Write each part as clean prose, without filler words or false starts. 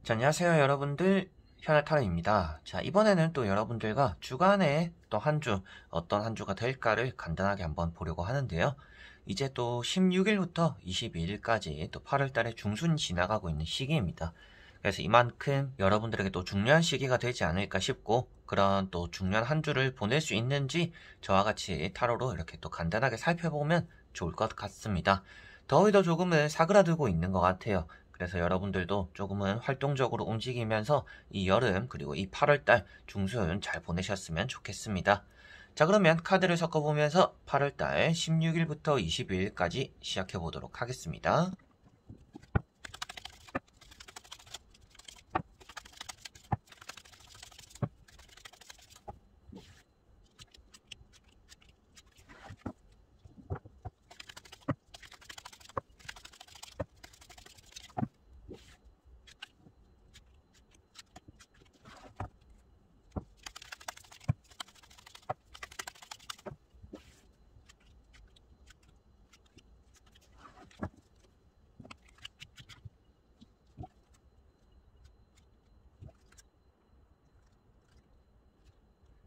자, 안녕하세요 여러분들, 현알타로입니다. 자, 이번에는 또 여러분들과 주간에 또 한 주, 어떤 한 주가 될까를 간단하게 한번 보려고 하는데요. 이제 또 16일부터 22일까지 또 8월달의 중순이 지나가고 있는 시기입니다. 그래서 이만큼 여러분들에게 또 중요한 시기가 되지 않을까 싶고, 그런 또 중요한 한 주를 보낼 수 있는지 저와 같이 타로로 이렇게 또 간단하게 살펴보면 좋을 것 같습니다. 더위도 조금은 사그라들고 있는 것 같아요. 그래서 여러분들도 조금은 활동적으로 움직이면서 이 여름 그리고 이 8월달 중순 잘 보내셨으면 좋겠습니다. 자, 그러면 카드를 섞어보면서 8월달 16일부터 22일까지 시작해보도록 하겠습니다.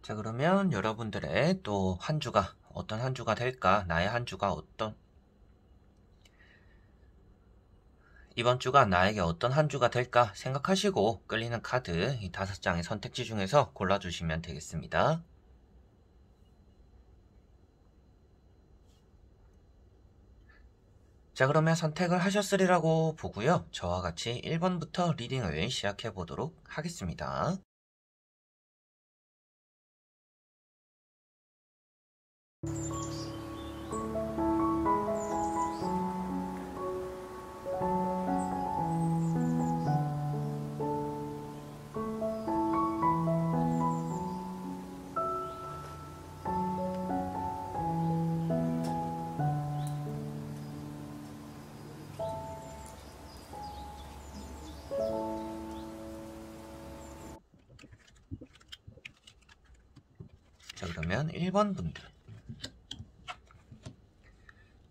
자, 그러면 여러분들의 또 한 주가 어떤 한 주가 될까? 나의 한 주가 이번 주가 나에게 어떤 한 주가 될까 생각하시고 끌리는 카드 이 5장의 선택지 중에서 골라주시면 되겠습니다. 자, 그러면 선택을 하셨으리라고 보고요. 저와 같이 1번부터 리딩을 시작해 보도록 하겠습니다. 자, 그러면 1번 분들.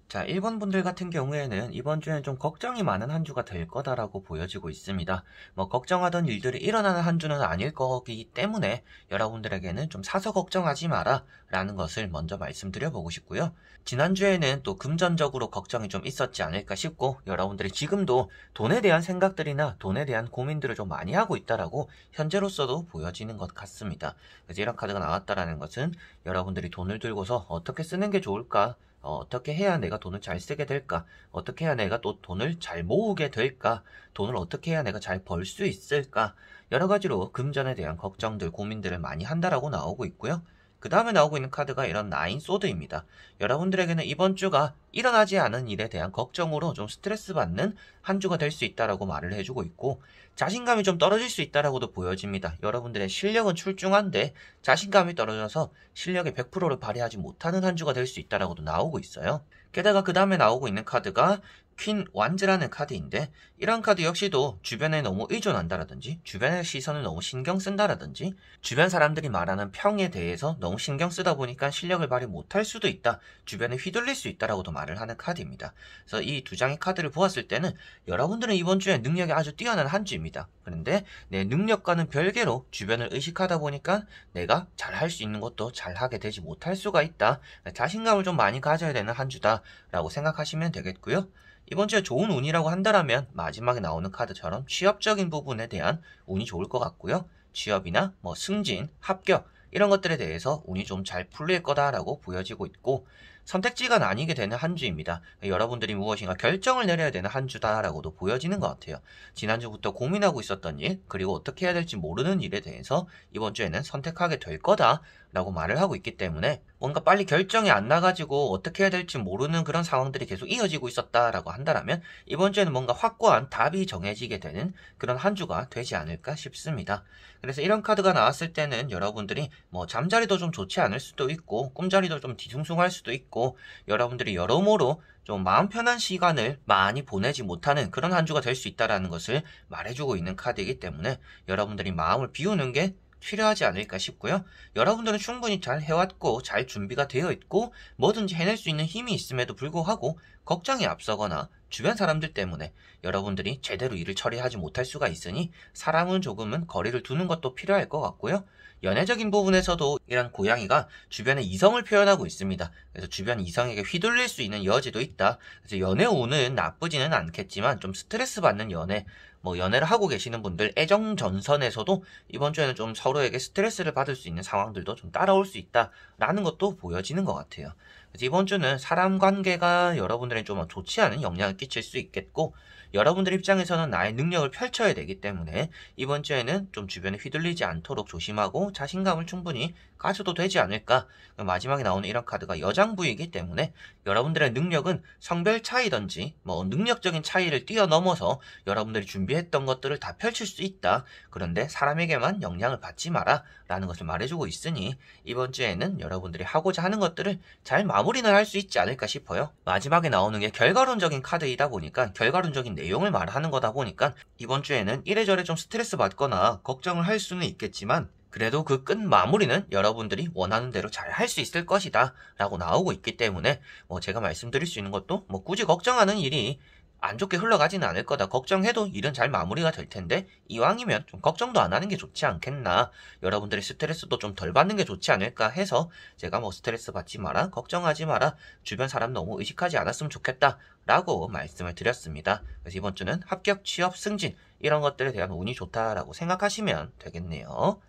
자, 1번 분들 같은 경우에는 이번 주에는 좀 걱정이 많은 한 주가 될 거다라고 보여지고 있습니다. 뭐 걱정하던 일들이 일어나는 한 주는 아닐 거기 때문에 여러분들에게는 좀 사서 걱정하지 마라 라는 것을 먼저 말씀드려 보고 싶고요. 지난주에는 또 금전적으로 걱정이 좀 있었지 않을까 싶고, 여러분들이 지금도 돈에 대한 생각들이나 돈에 대한 고민들을 좀 많이 하고 있다라고 현재로서도 보여지는 것 같습니다. 그래서 이런 카드가 나왔다라는 것은 여러분들이 돈을 들고서 어떻게 쓰는 게 좋을까, 어떻게 해야 내가 돈을 잘 쓰게 될까? 어떻게 해야 내가 또 돈을 잘 모으게 될까? 돈을 어떻게 해야 내가 잘 벌 수 있을까? 여러 가지로 금전에 대한 걱정들, 고민들을 많이 한다라고 나오고 있고요. 그 다음에 나오고 있는 카드가 이런 나인 소드입니다. 여러분들에게는 이번 주가 일어나지 않은 일에 대한 걱정으로 좀 스트레스 받는 한 주가 될 수 있다라고 말을 해주고 있고, 자신감이 좀 떨어질 수 있다라고도 보여집니다. 여러분들의 실력은 출중한데 자신감이 떨어져서 실력의 100%를 발휘하지 못하는 한 주가 될 수 있다라고도 나오고 있어요. 게다가 그 다음에 나오고 있는 카드가 퀸 완즈라는 카드인데, 이런 카드 역시도 주변에 너무 의존한다라든지 주변의 시선을 너무 신경 쓴다라든지 주변 사람들이 말하는 평에 대해서 너무 신경 쓰다 보니까 실력을 발휘 못할 수도 있다, 주변에 휘둘릴 수 있다라고도 말을 하는 카드입니다. 그래서 이 두 장의 카드를 보았을 때는 여러분들은 이번 주에 능력이 아주 뛰어난 한 주입니다. 그런데 내 능력과는 별개로 주변을 의식하다 보니까 내가 잘할 수 있는 것도 잘하게 되지 못할 수가 있다, 자신감을 좀 많이 가져야 되는 한 주다라고 생각하시면 되겠고요. 이번 주에 좋은 운이라고 한다면 마지막에 나오는 카드처럼 취업적인 부분에 대한 운이 좋을 것 같고요. 취업이나 뭐 승진, 합격 이런 것들에 대해서 운이 좀 잘 풀릴 거다라고 보여지고 있고, 선택지가 나뉘게 되는 한 주입니다. 여러분들이 무엇인가 결정을 내려야 되는 한 주다라고도 보여지는 것 같아요. 지난주부터 고민하고 있었던 일, 그리고 어떻게 해야 될지 모르는 일에 대해서 이번 주에는 선택하게 될 거다라고 말을 하고 있기 때문에, 뭔가 빨리 결정이 안 나가지고 어떻게 해야 될지 모르는 그런 상황들이 계속 이어지고 있었다라고 한다면 이번 주에는 뭔가 확고한 답이 정해지게 되는 그런 한 주가 되지 않을까 싶습니다. 그래서 이런 카드가 나왔을 때는 여러분들이 뭐 잠자리도 좀 좋지 않을 수도 있고, 꿈자리도 좀 뒤숭숭할 수도 있고, 여러분들이 여러모로 좀 마음 편한 시간을 많이 보내지 못하는 그런 한 주가 될 수 있다는 것을 말해주고 있는 카드이기 때문에 여러분들이 마음을 비우는 게 필요하지 않을까 싶고요. 여러분들은 충분히 잘 해왔고 잘 준비가 되어 있고 뭐든지 해낼 수 있는 힘이 있음에도 불구하고 걱정이 앞서거나 주변 사람들 때문에 여러분들이 제대로 일을 처리하지 못할 수가 있으니 사람은 조금은 거리를 두는 것도 필요할 것 같고요. 연애적인 부분에서도 이런 고양이가 주변의 이성을 표현하고 있습니다. 그래서 주변 이성에게 휘둘릴 수 있는 여지도 있다. 그래서 연애 운은 나쁘지는 않겠지만 좀 스트레스 받는 연애, 연애를 하고 계시는 분들 애정 전선에서도 이번 주에는 좀 서로에게 스트레스를 받을 수 있는 상황들도 좀 따라올 수 있다라는 것도 보여지는 것 같아요. 그래서 이번 주는 사람 관계가 여러분들에게 좀 좋지 않은 영향을 끼칠 수 있겠고, 여러분들 입장에서는 나의 능력을 펼쳐야 되기 때문에 이번 주에는 좀 주변에 휘둘리지 않도록 조심하고 자신감을 충분히 가져도 되지 않을까. 마지막에 나오는 이런 카드가 여장부이기 때문에 여러분들의 능력은 성별 차이든지 능력적인 차이를 뛰어넘어서 여러분들이 준비했던 것들을 다 펼칠 수 있다. 그런데 사람에게만 영향을 받지 마라 라는 것을 말해주고 있으니 이번 주에는 여러분들이 하고자 하는 것들을 잘 마무리는 할 수 있지 않을까 싶어요. 마지막에 나오는 게 결과론적인 카드이다 보니까, 결과론적인 내용을 말하는 거다 보니까 이번 주에는 이래저래 좀 스트레스 받거나 걱정을 할 수는 있겠지만 그래도 그 끝 마무리는 여러분들이 원하는 대로 잘 할 수 있을 것이다 라고 나오고 있기 때문에 제가 말씀드릴 수 있는 것도 굳이 걱정하는 일이 안 좋게 흘러가지는 않을 거다. 걱정해도 일은 잘 마무리가 될 텐데 이왕이면 좀 걱정도 안 하는 게 좋지 않겠나. 여러분들의 스트레스도 좀 덜 받는 게 좋지 않을까 해서 제가 스트레스 받지 마라, 걱정하지 마라, 주변 사람 너무 의식하지 않았으면 좋겠다 라고 말씀을 드렸습니다. 그래서 이번 주는 합격, 취업, 승진 이런 것들에 대한 운이 좋다라고 생각하시면 되겠네요.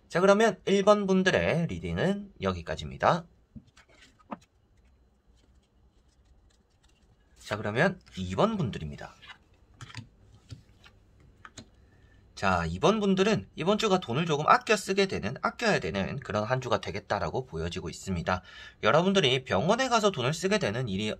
자, 그러면 1번 분들의 리딩은 여기까지입니다. 자, 그러면 2번 분들입니다. 자, 2번 분들은 이번 주가 돈을 조금 아껴야 되는 그런 한 주가 되겠다라고 보여지고 있습니다. 여러분들이 병원에 가서 돈을 쓰게 되는 일이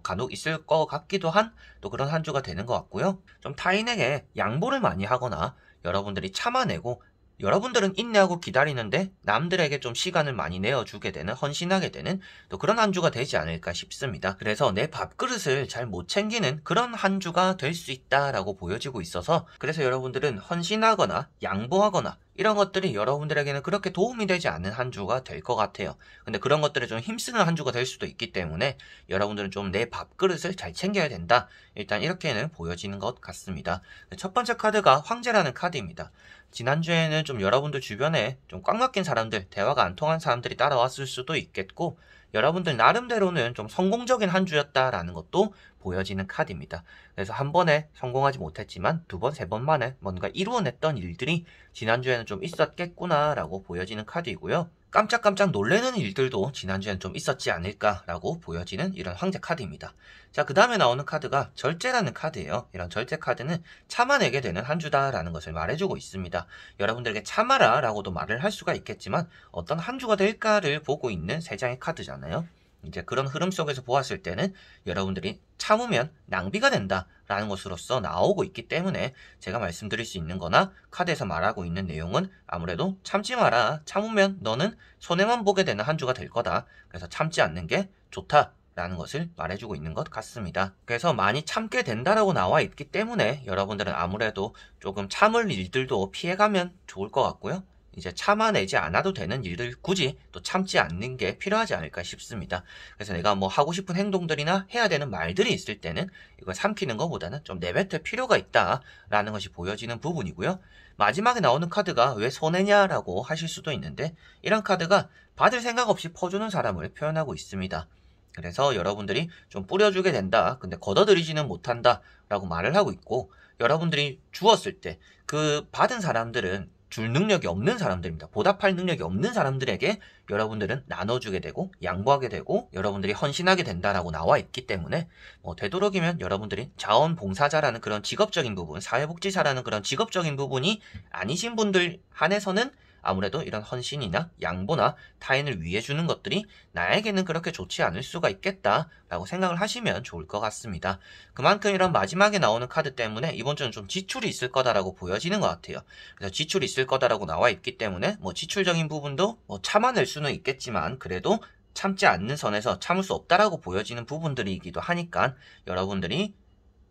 간혹 있을 것 같기도 한 또 그런 한 주가 되는 것 같고요. 좀 타인에게 양보를 많이 하거나 여러분들이 참아내고, 여러분들은 인내하고 기다리는데 남들에게 좀 시간을 많이 내어주게 되는, 헌신하게 되는 또 그런 한 주가 되지 않을까 싶습니다. 그래서 내 밥그릇을 잘 못 챙기는 그런 한 주가 될 수 있다라고 보여지고 있어서, 그래서 여러분들은 헌신하거나 양보하거나 이런 것들이 여러분들에게는 그렇게 도움이 되지 않는 한 주가 될 것 같아요. 근데 그런 것들을 좀 힘쓰는 한 주가 될 수도 있기 때문에 여러분들은 좀 내 밥그릇을 잘 챙겨야 된다. 일단 이렇게는 보여지는 것 같습니다. 첫 번째 카드가 황제라는 카드입니다. 지난주에는 좀 여러분들 주변에 좀 꽉 막힌 사람들, 대화가 안 통한 사람들이 따라왔을 수도 있겠고, 여러분들 나름대로는 좀 성공적인 한 주였다라는 것도 보여지는 카드입니다. 그래서 한 번에 성공하지 못했지만 두 번, 세 번 만에 뭔가 이루어냈던 일들이 지난주에는 좀 있었겠구나라고 보여지는 카드이고요. 깜짝깜짝 놀라는 일들도 지난주에는 좀 있었지 않을까라고 보여지는 이런 황제 카드입니다. 자, 그 다음에 나오는 카드가 절제라는 카드예요. 이런 절제 카드는 참아내게 되는 한 주다라는 것을 말해주고 있습니다. 여러분들에게 참아라 라고도 말을 할 수가 있겠지만 어떤 한 주가 될까를 보고 있는 세 장의 카드잖아요. 이제 그런 흐름 속에서 보았을 때는 여러분들이 참으면 낭비가 된다라는 것으로서 나오고 있기 때문에 제가 말씀드릴 수 있는 거나 카드에서 말하고 있는 내용은 아무래도 참지 마라, 참으면 너는 손해만 보게 되는 한 주가 될 거다. 그래서 참지 않는 게 좋다 라는 것을 말해주고 있는 것 같습니다. 그래서 많이 참게 된다라고 나와 있기 때문에 여러분들은 아무래도 조금 참을 일들도 피해가면 좋을 것 같고요. 이제 참아내지 않아도 되는 일들 굳이 또 참지 않는 게 필요하지 않을까 싶습니다. 그래서 내가 하고 싶은 행동들이나 해야 되는 말들이 있을 때는 이걸 삼키는 것보다는 좀 내뱉을 필요가 있다라는 것이 보여지는 부분이고요. 마지막에 나오는 카드가 왜 손해냐라고 하실 수도 있는데, 이런 카드가 받을 생각 없이 퍼주는 사람을 표현하고 있습니다. 그래서 여러분들이 좀 뿌려주게 된다, 근데 걷어들이지는 못한다 라고 말을 하고 있고, 여러분들이 주었을 때 그 받은 사람들은 줄 능력이 없는 사람들입니다. 보답할 능력이 없는 사람들에게 여러분들은 나눠주게 되고 양보하게 되고 여러분들이 헌신하게 된다라고 나와 있기 때문에 되도록이면 여러분들이 자원봉사자라는 그런 직업적인 부분, 사회복지사라는 그런 직업적인 부분이 아니신 분들 한해서는 아무래도 이런 헌신이나 양보나 타인을 위해 주는 것들이 나에게는 그렇게 좋지 않을 수가 있겠다라고 생각을 하시면 좋을 것 같습니다. 그만큼 이런 마지막에 나오는 카드 때문에 이번 주는 좀 지출이 있을 거다라고 보여지는 것 같아요. 그래서 지출이 있을 거다라고 나와 있기 때문에 지출적인 부분도 참아낼 수는 있겠지만 그래도 참지 않는 선에서 참을 수 없다라고 보여지는 부분들이기도 하니까 여러분들이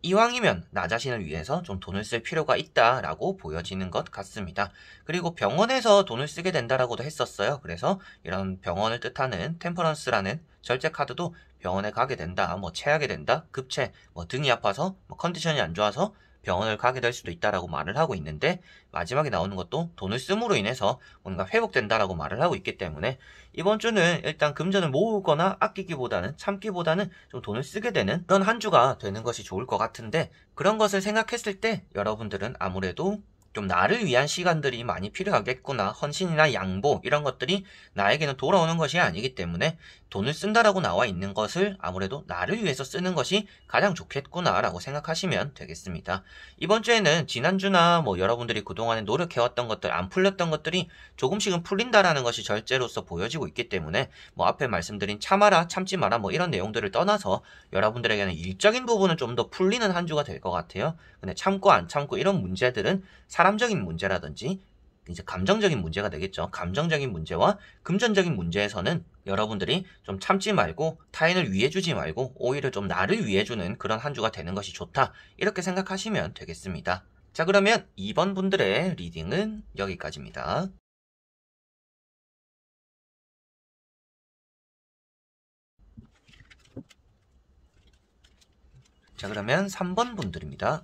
이왕이면 나 자신을 위해서 좀 돈을 쓸 필요가 있다라고 보여지는 것 같습니다. 그리고 병원에서 돈을 쓰게 된다라고도 했었어요. 그래서 이런 병원을 뜻하는 템퍼런스라는 절제 카드도 병원에 가게 된다, 뭐 체하게 된다, 급체, 뭐 등이 아파서 뭐 컨디션이 안 좋아서 병원을 가게 될 수도 있다라고 말을 하고 있는데, 마지막에 나오는 것도 돈을 씀으로 인해서 뭔가 회복된다라고 말을 하고 있기 때문에 이번 주는 일단 금전을 모으거나 아끼기보다는 참기보다는 좀 돈을 쓰게 되는 그런 한 주가 되는 것이 좋을 것 같은데, 그런 것을 생각했을 때 여러분들은 아무래도 좀 나를 위한 시간들이 많이 필요하겠구나, 헌신이나 양보 이런 것들이 나에게는 돌아오는 것이 아니기 때문에 돈을 쓴다라고 나와 있는 것을 아무래도 나를 위해서 쓰는 것이 가장 좋겠구나 라고 생각하시면 되겠습니다. 이번 주에는 지난주나 뭐 여러분들이 그동안에 노력해왔던 것들, 안 풀렸던 것들이 조금씩은 풀린다라는 것이 절제로서 보여지고 있기 때문에 뭐 앞에 말씀드린 참아라, 참지 마라 뭐 이런 내용들을 떠나서 여러분들에게는 일적인 부분은 좀 더 풀리는 한 주가 될 것 같아요. 근데 참고 안 참고 이런 문제들은 사람적인 문제라든지 이제 감정적인 문제가 되겠죠. 감정적인 문제와 금전적인 문제에서는 여러분들이 좀 참지 말고 타인을 위해주지 말고 오히려 좀 나를 위해주는 그런 한 주가 되는 것이 좋다, 이렇게 생각하시면 되겠습니다. 자, 그러면 2번 분들의 리딩은 여기까지입니다. 자, 그러면 3번 분들입니다.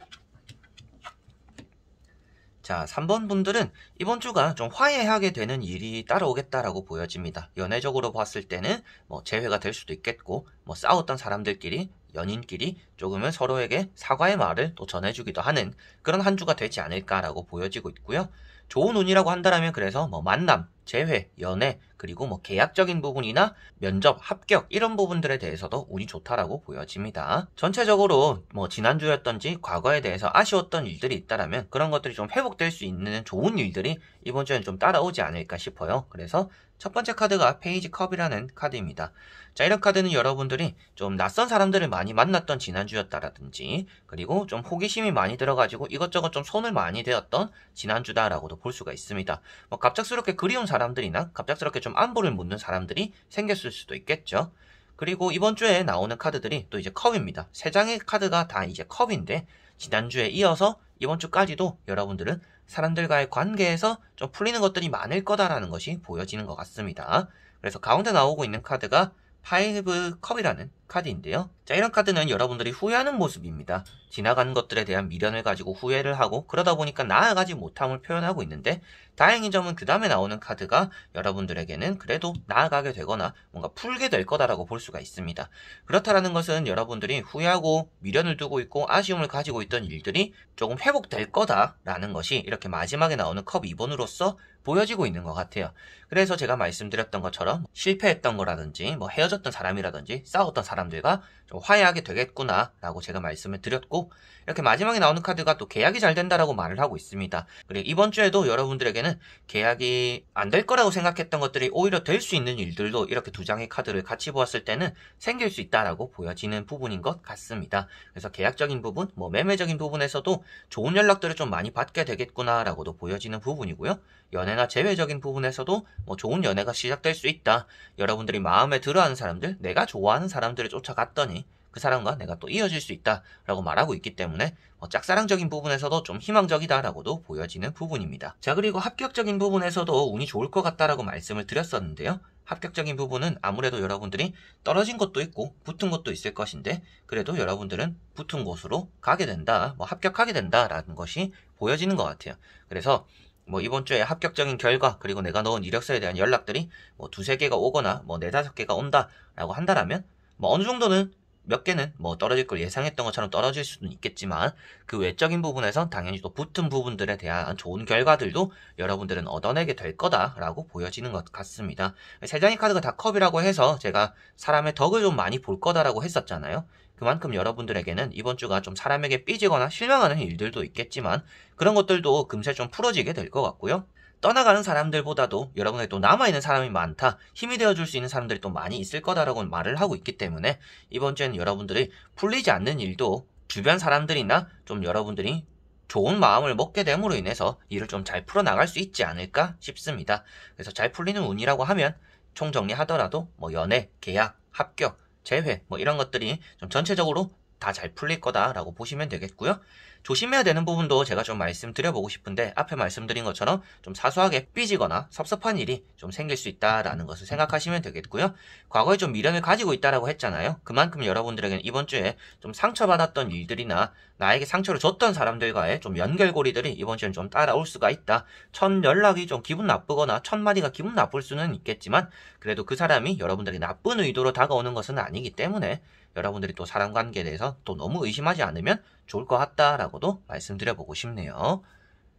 자, 3번 분들은 이번 주가 좀 화해하게 되는 일이 따라오겠다라고 보여집니다. 연애적으로 봤을 때는 뭐 재회가 될 수도 있겠고, 뭐 싸웠던 사람들끼리, 연인끼리 조금은 서로에게 사과의 말을 또 전해주기도 하는 그런 한 주가 되지 않을까라고 보여지고 있고요. 좋은 운이라고 한다면 그래서 뭐 만남, 재회, 연애, 그리고 뭐 계약적인 부분이나 면접, 합격 이런 부분들에 대해서도 운이 좋다라고 보여집니다. 전체적으로 뭐 지난주였던지 과거에 대해서 아쉬웠던 일들이 있다라면 그런 것들이 좀 회복될 수 있는 좋은 일들이 이번 주에는 좀 따라오지 않을까 싶어요. 그래서 첫 번째 카드가 페이지 컵이라는 카드입니다. 자, 이런 카드는 여러분들이 좀 낯선 사람들을 많이 만났던 지난주였다라든지, 그리고 좀 호기심이 많이 들어가지고 이것저것 좀 손을 많이 대었던 지난주다라고도 볼 수가 있습니다. 뭐 갑작스럽게 그리운 사람들이나 갑작스럽게 좀 안부를 묻는 사람들이 생겼을 수도 있겠죠. 그리고 이번 주에 나오는 카드들이 또 이제 컵입니다. 세 장의 카드가 다 이제 컵인데, 지난주에 이어서 이번 주까지도 여러분들은 사람들과의 관계에서 좀 풀리는 것들이 많을 거다라는 것이 보여지는 것 같습니다. 그래서 가운데 나오고 있는 카드가 파이브 컵이라는 카드인데요. 자, 이런 카드는 여러분들이 후회하는 모습입니다. 지나간 것들에 대한 미련을 가지고 후회를 하고 그러다 보니까 나아가지 못함을 표현하고 있는데, 다행인 점은 그 다음에 나오는 카드가 여러분들에게는 그래도 나아가게 되거나 뭔가 풀게 될 거다라고 볼 수가 있습니다. 그렇다라는 것은 여러분들이 후회하고 미련을 두고 있고 아쉬움을 가지고 있던 일들이 조금 회복될 거다라는 것이 이렇게 마지막에 나오는 컵 2번으로서 보여지고 있는 것 같아요. 그래서 제가 말씀드렸던 것처럼 실패했던 거라든지 뭐 헤어졌던 사람이라든지 싸웠던 사람들과 좀 화해하게 되겠구나 라고 제가 말씀을 드렸고, 이렇게 마지막에 나오는 카드가 또 계약이 잘 된다라고 말을 하고 있습니다. 그리고 이번 주에도 여러분들에게는 계약이 안 될 거라고 생각했던 것들이 오히려 될 수 있는 일들도 이렇게 두 장의 카드를 같이 보았을 때는 생길 수 있다라고 보여지는 부분인 것 같습니다. 그래서 계약적인 부분, 뭐 매매적인 부분에서도 좋은 연락들을 좀 많이 받게 되겠구나 라고도 보여지는 부분이고요. 연애나 재회적인 부분에서도 뭐 좋은 연애가 시작될 수 있다. 여러분들이 마음에 들어하는 사람들, 내가 좋아하는 사람들을 쫓아갔더니 그 사람과 내가 또 이어질 수 있다 라고 말하고 있기 때문에 짝사랑적인 부분에서도 좀 희망적이다 라고도 보여지는 부분입니다. 자, 그리고 합격적인 부분에서도 운이 좋을 것 같다라고 말씀을 드렸었는데요. 합격적인 부분은 아무래도 여러분들이 떨어진 것도 있고 붙은 것도 있을 것인데, 그래도 여러분들은 붙은 곳으로 가게 된다, 뭐 합격하게 된다라는 것이 보여지는 것 같아요. 그래서 뭐 이번 주에 합격적인 결과, 그리고 내가 넣은 이력서에 대한 연락들이 뭐 두세 개가 오거나 뭐 네다섯 개가 온다라고 한다라면 뭐 어느 정도는 몇 개는 뭐 떨어질 걸 예상했던 것처럼 떨어질 수는 있겠지만, 그 외적인 부분에선 당연히 또 붙은 부분들에 대한 좋은 결과들도 여러분들은 얻어내게 될 거다라고 보여지는 것 같습니다. 세 장의 카드가 다 컵이라고 해서 제가 사람의 덕을 좀 많이 볼 거다라고 했었잖아요. 그만큼 여러분들에게는 이번 주가 좀 사람에게 삐지거나 실망하는 일들도 있겠지만 그런 것들도 금세 좀 풀어지게 될 것 같고요. 떠나가는 사람들보다도 여러분에게 또 남아있는 사람이 많다, 힘이 되어줄 수 있는 사람들이 또 많이 있을 거다라고 말을 하고 있기 때문에 이번 주에는 여러분들이 풀리지 않는 일도 주변 사람들이나 좀 여러분들이 좋은 마음을 먹게 됨으로 인해서 일을 좀 잘 풀어나갈 수 있지 않을까 싶습니다. 그래서 잘 풀리는 운이라고 하면 총정리하더라도 뭐 연애, 계약, 합격, 재회 뭐 이런 것들이 좀 전체적으로 다 잘 풀릴 거다라고 보시면 되겠고요. 조심해야 되는 부분도 제가 좀 말씀드려보고 싶은데 앞에 말씀드린 것처럼 좀 사소하게 삐지거나 섭섭한 일이 좀 생길 수 있다라는 것을 생각하시면 되겠고요. 과거에 좀 미련을 가지고 있다라고 했잖아요. 그만큼 여러분들에게는 이번 주에 좀 상처받았던 일들이나 나에게 상처를 줬던 사람들과의 좀 연결고리들이 이번 주엔 좀 따라올 수가 있다. 첫 연락이 좀 기분 나쁘거나 첫 마디가 기분 나쁠 수는 있겠지만 그래도 그 사람이 여러분들이 나쁜 의도로 다가오는 것은 아니기 때문에 여러분들이 또 사람 관계에 대해서 또 너무 의심하지 않으면 좋을 것 같다라고도 말씀드려보고 싶네요.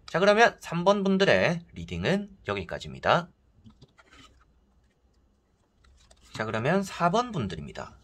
자, 그러면 3번 분들의 리딩은 여기까지입니다. 자, 그러면 4번 분들입니다.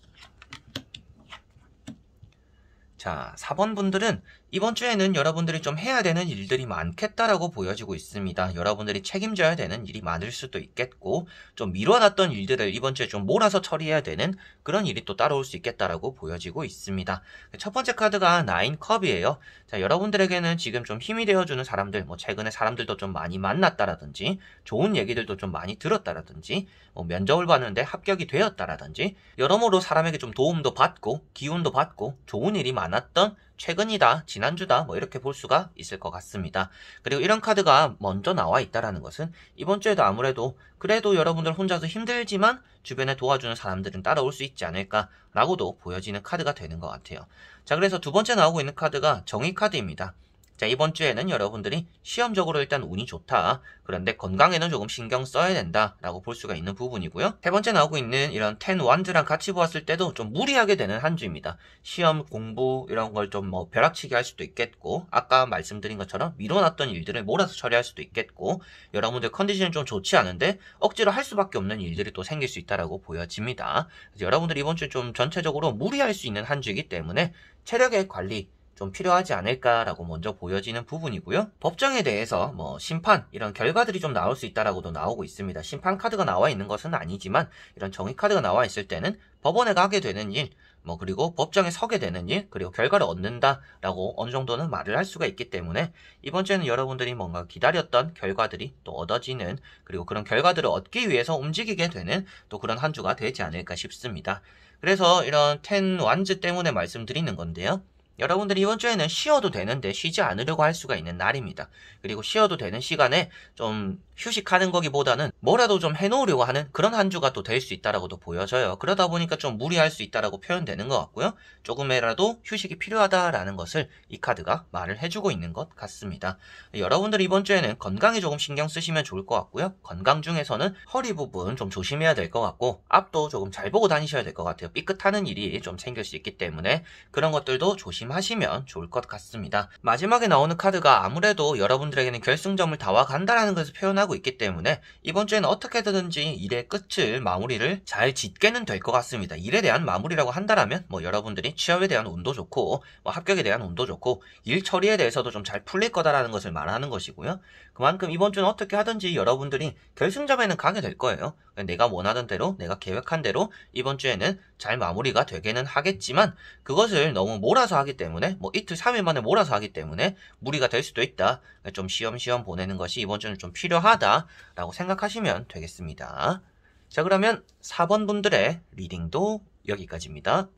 자, 4번 분들은 이번 주에는 여러분들이 좀 해야 되는 일들이 많겠다라고 보여지고 있습니다. 여러분들이 책임져야 되는 일이 많을 수도 있겠고 좀 미뤄놨던 일들을 이번 주에 좀 몰아서 처리해야 되는 그런 일이 또 따라올 수 있겠다라고 보여지고 있습니다. 첫 번째 카드가 9컵이에요. 자, 여러분들에게는 지금 좀 힘이 되어주는 사람들, 뭐 최근에 사람들도 좀 많이 만났다라든지 좋은 얘기들도 좀 많이 들었다라든지 뭐 면접을 봤는데 합격이 되었다라든지 여러모로 사람에게 좀 도움도 받고 기운도 받고 좋은 일이 많았던 최근이다, 지난주다, 뭐 이렇게 볼 수가 있을 것 같습니다. 그리고 이런 카드가 먼저 나와 있다라는 것은 이번 주에도 아무래도 그래도 여러분들 혼자서 힘들지만 주변에 도와주는 사람들은 따라올 수 있지 않을까라고도 보여지는 카드가 되는 것 같아요. 자, 그래서 두 번째 나오고 있는 카드가 정의 카드입니다. 자, 이번 주에는 여러분들이 시험적으로 일단 운이 좋다. 그런데 건강에는 조금 신경 써야 된다라고 볼 수가 있는 부분이고요. 세 번째 나오고 있는 이런 10 완즈랑 같이 보았을 때도 좀 무리하게 되는 한 주입니다. 시험, 공부 이런 걸 좀 뭐 벼락치기 할 수도 있겠고 아까 말씀드린 것처럼 미뤄놨던 일들을 몰아서 처리할 수도 있겠고 여러분들 컨디션이 좀 좋지 않은데 억지로 할 수밖에 없는 일들이 또 생길 수 있다라고 보여집니다. 그래서 여러분들이 이번 주 좀 전체적으로 무리할 수 있는 한 주이기 때문에 체력의 관리 좀 필요하지 않을까라고 먼저 보여지는 부분이고요. 법정에 대해서 뭐 심판 이런 결과들이 좀 나올 수 있다라고도 나오고 있습니다. 심판 카드가 나와 있는 것은 아니지만 이런 정의 카드가 나와 있을 때는 법원에 가게 되는 일, 뭐 그리고 법정에 서게 되는 일, 그리고 결과를 얻는다라고 어느 정도는 말을 할 수가 있기 때문에 이번 주에는 여러분들이 뭔가 기다렸던 결과들이 또 얻어지는 그리고 그런 결과들을 얻기 위해서 움직이게 되는 또 그런 한 주가 되지 않을까 싶습니다. 그래서 이런 10 완즈 때문에 말씀드리는 건데요. 여러분들이 이번 주에는 쉬어도 되는데 쉬지 않으려고 할 수가 있는 날입니다. 그리고 쉬어도 되는 시간에 좀 휴식하는 거기보다는 뭐라도 좀 해놓으려고 하는 그런 한 주가 또 될 수 있다라고도 보여져요. 그러다 보니까 좀 무리할 수 있다라고 표현되는 것 같고요. 조금이라도 휴식이 필요하다라는 것을 이 카드가 말을 해주고 있는 것 같습니다. 여러분들 이번 주에는 건강에 조금 신경 쓰시면 좋을 것 같고요. 건강 중에서는 허리 부분 좀 조심해야 될 것 같고 앞도 조금 잘 보고 다니셔야 될 것 같아요. 삐끗하는 일이 좀 생길 수 있기 때문에 그런 것들도 조심하시면 좋을 것 같습니다. 마지막에 나오는 카드가 아무래도 여러분들에게는 결승점을 다 와간다라는 것을 표현하고 있기 때문에 이번 주에는 어떻게든지 일의 끝을 마무리를 잘 짓게는 될 것 같습니다. 일에 대한 마무리라고 한다라면 뭐 여러분들이 취업에 대한 운도 좋고 뭐 합격에 대한 운도 좋고 일 처리에 대해서도 좀 잘 풀릴 거다라는 것을 말하는 것이고요. 그만큼 이번 주는 어떻게 하든지 여러분들이 결승점에는 가게 될 거예요. 내가 원하던 대로 내가 계획한 대로 이번 주에는 잘 마무리가 되게는 하겠지만 그것을 너무 몰아서 하기 때문에 뭐 이틀 3일 만에 몰아서 하기 때문에 무리가 될 수도 있다. 좀 쉬엄쉬엄 보내는 것이 이번 주는 좀 필요하다라고 생각하시면 되겠습니다. 자, 그러면 4번 분들의 리딩도 여기까지입니다.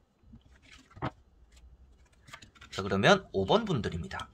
자, 그러면 5번 분들입니다.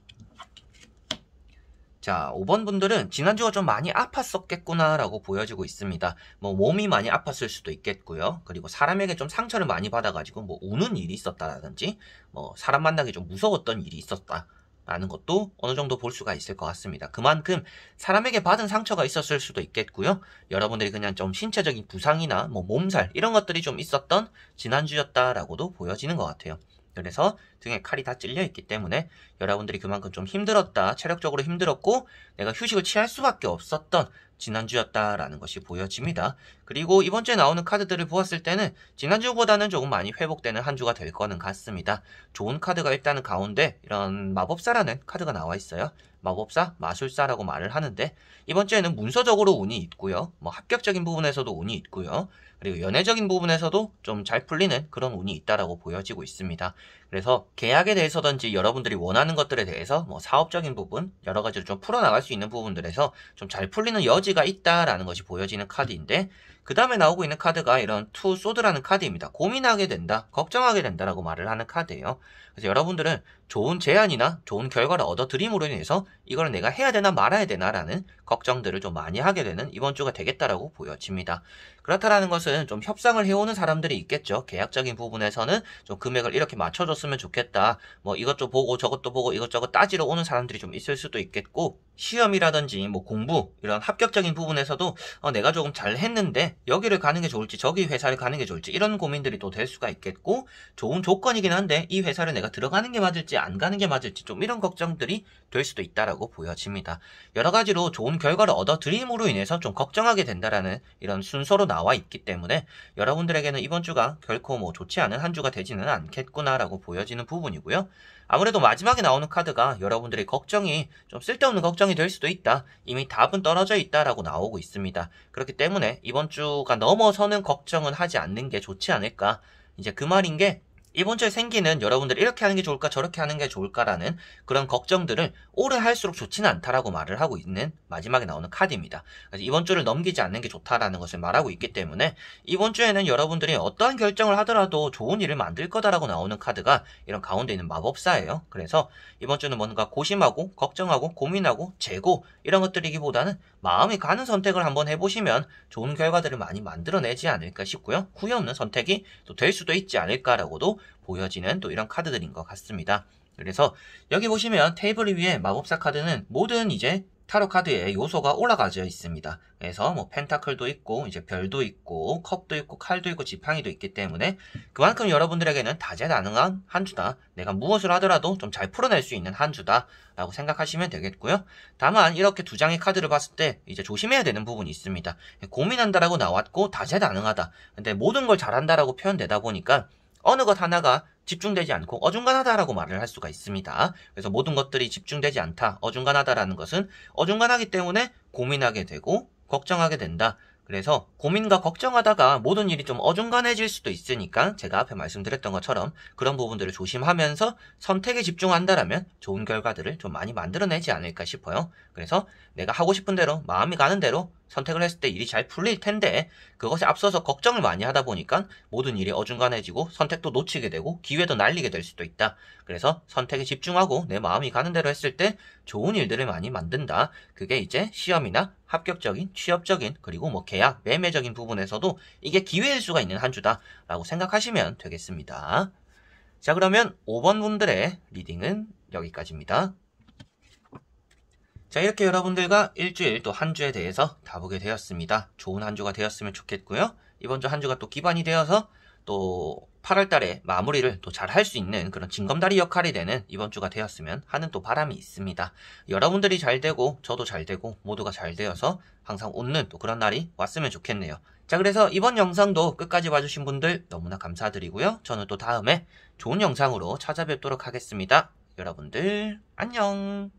자, 5번 분들은 지난주가 좀 많이 아팠었겠구나 라고 보여지고 있습니다. 뭐 몸이 많이 아팠을 수도 있겠고요. 그리고 사람에게 좀 상처를 많이 받아가지고 뭐 우는 일이 있었다라든지 뭐 사람 만나기 좀 무서웠던 일이 있었다 라는 것도 어느 정도 볼 수가 있을 것 같습니다. 그만큼 사람에게 받은 상처가 있었을 수도 있겠고요. 여러분들이 그냥 좀 신체적인 부상이나 뭐 몸살 이런 것들이 좀 있었던 지난주였다라고도 보여지는 것 같아요. 그래서 등에 칼이 다 찔려 있기 때문에 여러분들이 그만큼 좀 힘들었다, 체력적으로 힘들었고 내가 휴식을 취할 수밖에 없었던 지난주였다라는 것이 보여집니다. 그리고 이번 주에 나오는 카드들을 보았을 때는 지난주보다는 조금 많이 회복되는 한 주가 될 거는 같습니다. 좋은 카드가 일단은 가운데 이런 마법사라는 카드가 나와 있어요. 마법사, 마술사라고 말을 하는데 이번 주에는 문서적으로 운이 있고요. 뭐 합격적인 부분에서도 운이 있고요. 그리고 연애적인 부분에서도 좀 잘 풀리는 그런 운이 있다라고 보여지고 있습니다. 그래서 계약에 대해서든지 여러분들이 원하는 것들에 대해서 뭐 사업적인 부분, 여러 가지로 좀 풀어나갈 수 있는 부분들에서 좀 잘 풀리는 여지가 있다라는 것이 보여지는 카드인데, 그 다음에 나오고 있는 카드가 이런 투 소드라는 카드입니다. 고민하게 된다, 걱정하게 된다라고 말을 하는 카드예요. 그래서 여러분들은 좋은 제안이나 좋은 결과를 얻어들임으로 인해서 이걸 내가 해야 되나 말아야 되나라는 걱정들을 좀 많이 하게 되는 이번 주가 되겠다라고 보여집니다. 그렇다라는 것은 좀 협상을 해오는 사람들이 있겠죠. 계약적인 부분에서는 좀 금액을 이렇게 맞춰줬으면 좋겠다, 뭐 이것도 보고 저것도 보고 이것저것 따지러 오는 사람들이 좀 있을 수도 있겠고, 시험이라든지 뭐 공부 이런 합격적인 부분에서도 내가 조금 잘했는데 여기를 가는 게 좋을지 저기 회사를 가는 게 좋을지 이런 고민들이 또 될 수가 있겠고, 좋은 조건이긴 한데 이 회사를 내가 들어가는 게 맞을지 안 가는 게 맞을지 좀 이런 걱정들이 될 수도 있다라고 보여집니다. 여러 가지로 좋은 결과를 얻어들임으로 인해서 좀 걱정하게 된다라는 이런 순서로 나와 있기 때문에 여러분들에게는 이번 주가 결코 뭐 좋지 않은 한 주가 되지는 않겠구나라고 보여지는 부분이고요. 아무래도 마지막에 나오는 카드가 여러분들의 걱정이 좀 쓸데없는 걱정이 될 수도 있다, 이미 답은 떨어져 있다라고 나오고 있습니다. 그렇기 때문에 이번 주가 넘어서는 걱정은 하지 않는 게 좋지 않을까, 이제 그 말인 게, 이번 주에 생기는 여러분들 이렇게 하는 게 좋을까 저렇게 하는 게 좋을까라는 그런 걱정들을 오래 할수록 좋지는 않다라고 말을 하고 있는 마지막에 나오는 카드입니다. 그래서 이번 주를 넘기지 않는 게 좋다라는 것을 말하고 있기 때문에 이번 주에는 여러분들이 어떠한 결정을 하더라도 좋은 일을 만들 거다라고 나오는 카드가 이런 가운데 있는 마법사예요. 그래서 이번 주는 뭔가 고심하고 걱정하고 고민하고 재고 이런 것들이기보다는 마음이 가는 선택을 한번 해보시면 좋은 결과들을 많이 만들어내지 않을까 싶고요. 후회 없는 선택이 또 될 수도 있지 않을까라고도 보여지는 또 이런 카드들인 것 같습니다. 그래서 여기 보시면 테이블 위에 마법사 카드는 모든 이제 타로 카드의 요소가 올라가져 있습니다. 그래서 뭐 펜타클도 있고 이제 별도 있고 컵도 있고 칼도 있고 지팡이도 있기 때문에 그만큼 여러분들에게는 다재다능한 한 주다, 내가 무엇을 하더라도 좀 잘 풀어낼 수 있는 한 주다 라고 생각하시면 되겠고요. 다만 이렇게 두 장의 카드를 봤을 때 이제 조심해야 되는 부분이 있습니다. 고민한다라고 나왔고 다재다능하다, 근데 모든 걸 잘한다라고 표현되다 보니까 어느 것 하나가 집중되지 않고 어중간하다라고 말을 할 수가 있습니다. 그래서 모든 것들이 집중되지 않다, 어중간하다라는 것은 어중간하기 때문에 고민하게 되고 걱정하게 된다. 그래서 고민과 걱정하다가 모든 일이 좀 어중간해질 수도 있으니까 제가 앞에 말씀드렸던 것처럼 그런 부분들을 조심하면서 선택에 집중한다라면 좋은 결과들을 좀 많이 만들어내지 않을까 싶어요. 그래서 내가 하고 싶은 대로 마음이 가는 대로 선택을 했을 때 일이 잘 풀릴 텐데 그것에 앞서서 걱정을 많이 하다 보니까 모든 일이 어중간해지고 선택도 놓치게 되고 기회도 날리게 될 수도 있다. 그래서 선택에 집중하고 내 마음이 가는 대로 했을 때 좋은 일들을 많이 만든다. 그게 이제 시험이나 합격적인, 취업적인, 그리고 뭐 계약, 매매적인 부분에서도 이게 기회일 수가 있는 한 주다라고 생각하시면 되겠습니다. 자, 그러면 5번 분들의 리딩은 여기까지입니다. 자, 이렇게 여러분들과 일주일 또 한 주에 대해서 다 보게 되었습니다. 좋은 한 주가 되었으면 좋겠고요. 이번 주 한 주가 또 기반이 되어서 또 8월 달에 마무리를 또 잘 할 수 있는 그런 징검다리 역할이 되는 이번 주가 되었으면 하는 또 바람이 있습니다. 여러분들이 잘 되고 저도 잘 되고 모두가 잘 되어서 항상 웃는 또 그런 날이 왔으면 좋겠네요. 자, 그래서 이번 영상도 끝까지 봐주신 분들 너무나 감사드리고요. 저는 또 다음에 좋은 영상으로 찾아뵙도록 하겠습니다. 여러분들 안녕.